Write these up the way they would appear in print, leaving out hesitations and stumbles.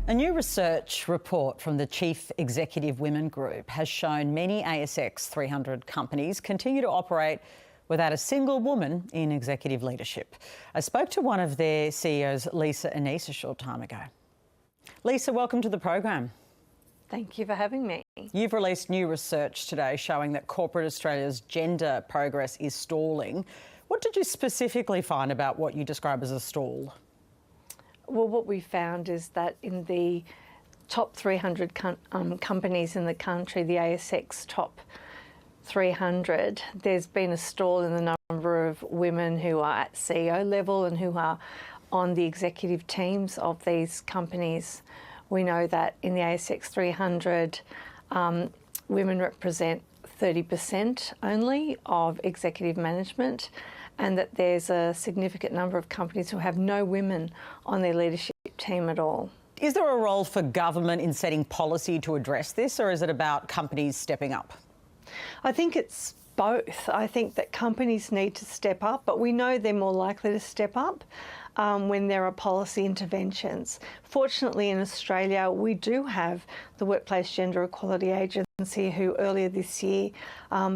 A new research report from the Chief Executive Women Group has shown many ASX 300 companies continue to operate without a single woman in executive leadership. I spoke to one of their CEOs, Annese, a short time ago. Lisa, welcome to the program. Thank you for having me. You've released new research today showing that corporate Australia's gender progress is stalling. What did you specifically find about what you describe as a stall? Well, what we found is that in the top 300 companies in the country, the ASX top 300, there's been a stall in the number of women who are at CEO level and who are on the executive teams of these companies. We know that in the ASX 300, women represent 30% only of executive management, and that there's a significant number of companies who have no women on their leadership team at all. Is there a role for government in setting policy to address this, or is it about companies stepping up? I think it's both. I think that companies need to step up, but we know they're more likely to step up when there are policy interventions. Fortunately, in Australia, we do have the Workplace Gender Equality Agency, who earlier this year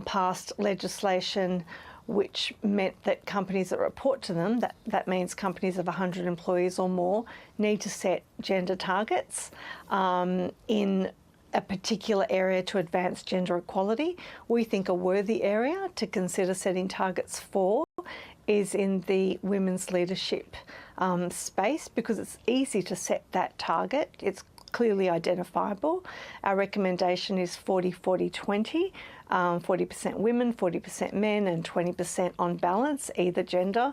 passed legislation which meant that companies that report to them, that means companies of 100 employees or more, need to set gender targets in a particular area to advance gender equality. We think a worthy area to consider setting targets for is in the women's leadership space, because it's easy to set that target. It's clearly identifiable. Our recommendation is 40-40-20, 40% women, 40% men, and 20% on balance, either gender.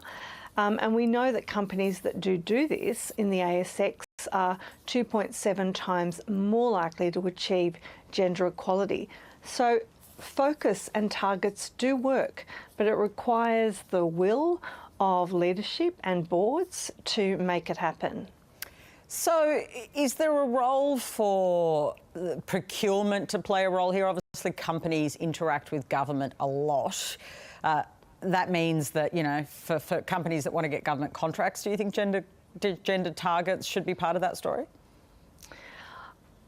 And we know that companies that do this in the ASX are 2.7 times more likely to achieve gender equality. So focus and targets do work, but it requires the will of leadership and boards to make it happen. So is there a role for procurement to play a role here? Obviously, companies interact with government a lot. That means that, you know, for companies that want to get government contracts, do you think gender targets should be part of that story?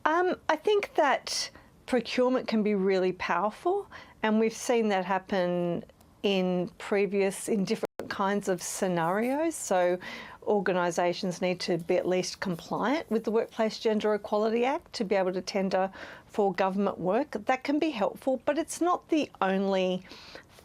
I think that procurement can be really powerful, and we've seen that happen in different kinds of scenarios. So organisations need to be at least compliant with the Workplace Gender Equality Act to be able to tender for government work. That can be helpful, but it's not the only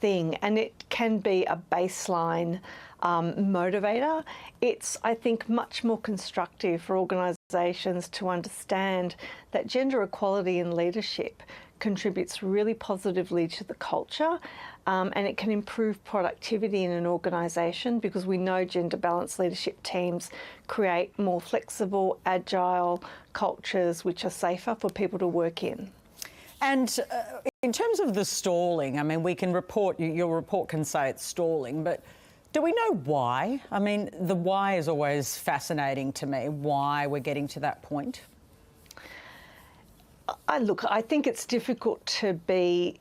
thing, and it can be a baseline motivator. It's, I think, much more constructive for organisations to understand that gender equality in leadership contributes really positively to the culture, and it can improve productivity in an organisation, because we know gender balanced leadership teams create more flexible, agile cultures which are safer for people to work in. And in terms of the stalling, I mean, we can report, your report can say it's stalling, but do we know why? I mean, the why is always fascinating to me, why we're getting to that point. Look, I think it's difficult to be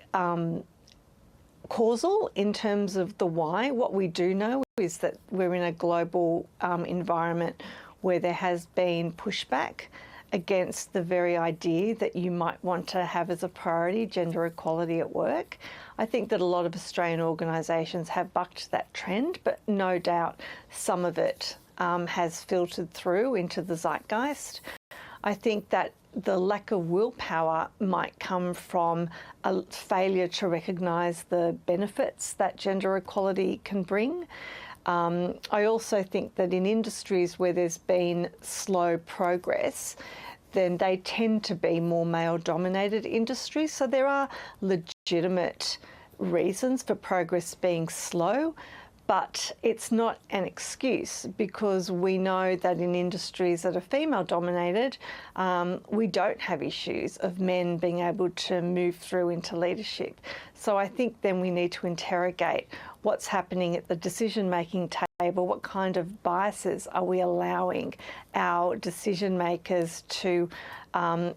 causal in terms of the why. What we do know is that we're in a global environment where there has been pushback against the very idea that you might want to have as a priority gender equality at work. I think that a lot of Australian organisations have bucked that trend, but no doubt some of it has filtered through into the zeitgeist. I think that the lack of willpower might come from a failure to recognise the benefits that gender equality can bring. I also think that in industries where there's been slow progress, then they tend to be more male-dominated industries. So there are legitimate reasons for progress being slow, but it's not an excuse, because we know that in industries that are female-dominated, we don't have issues of men being able to move through into leadership. So I think then we need to interrogate what's happening at the decision-making table. What kind of biases are we allowing our decision makers to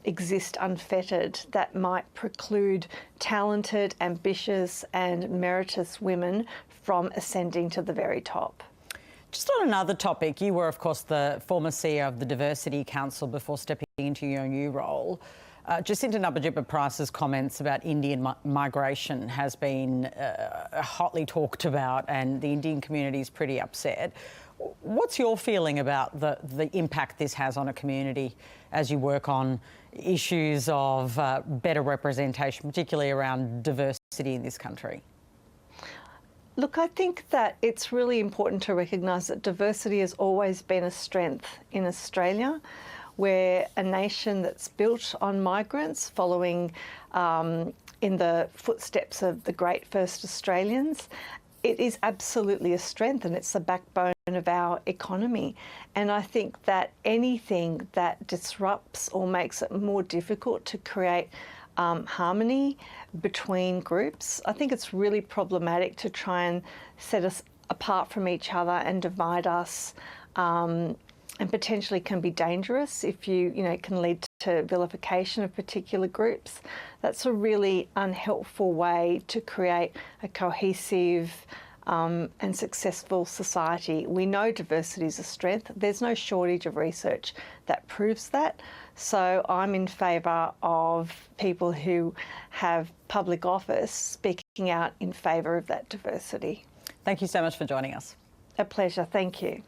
exist unfettered that might preclude talented, ambitious and meritorious women from ascending to the very top? Just on another topic, you were, of course, the former CEO of the Diversity Council before stepping into your new role. Jacinta Nampijinpa-Price's comments about Indian migration has been hotly talked about, and the Indian community is pretty upset. What's your feeling about the impact this has on a community as you work on issues of better representation, particularly around diversity in this country? Look, I think that it's really important to recognise that diversity has always been a strength in Australia. We're a nation that's built on migrants, following in the footsteps of the great first Australians. It is absolutely a strength, and it's the backbone of our economy. And I think that anything that disrupts or makes it more difficult to create harmony between groups, I think it's really problematic to try and set us apart from each other and divide us, and potentially can be dangerous if it can lead to vilification of particular groups. That's a really unhelpful way to create a cohesive and successful society. We know diversity is a strength. There's no shortage of research that proves that. So I'm in favour of people who have public office speaking out in favour of that diversity. Thank you so much for joining us. A pleasure. Thank you.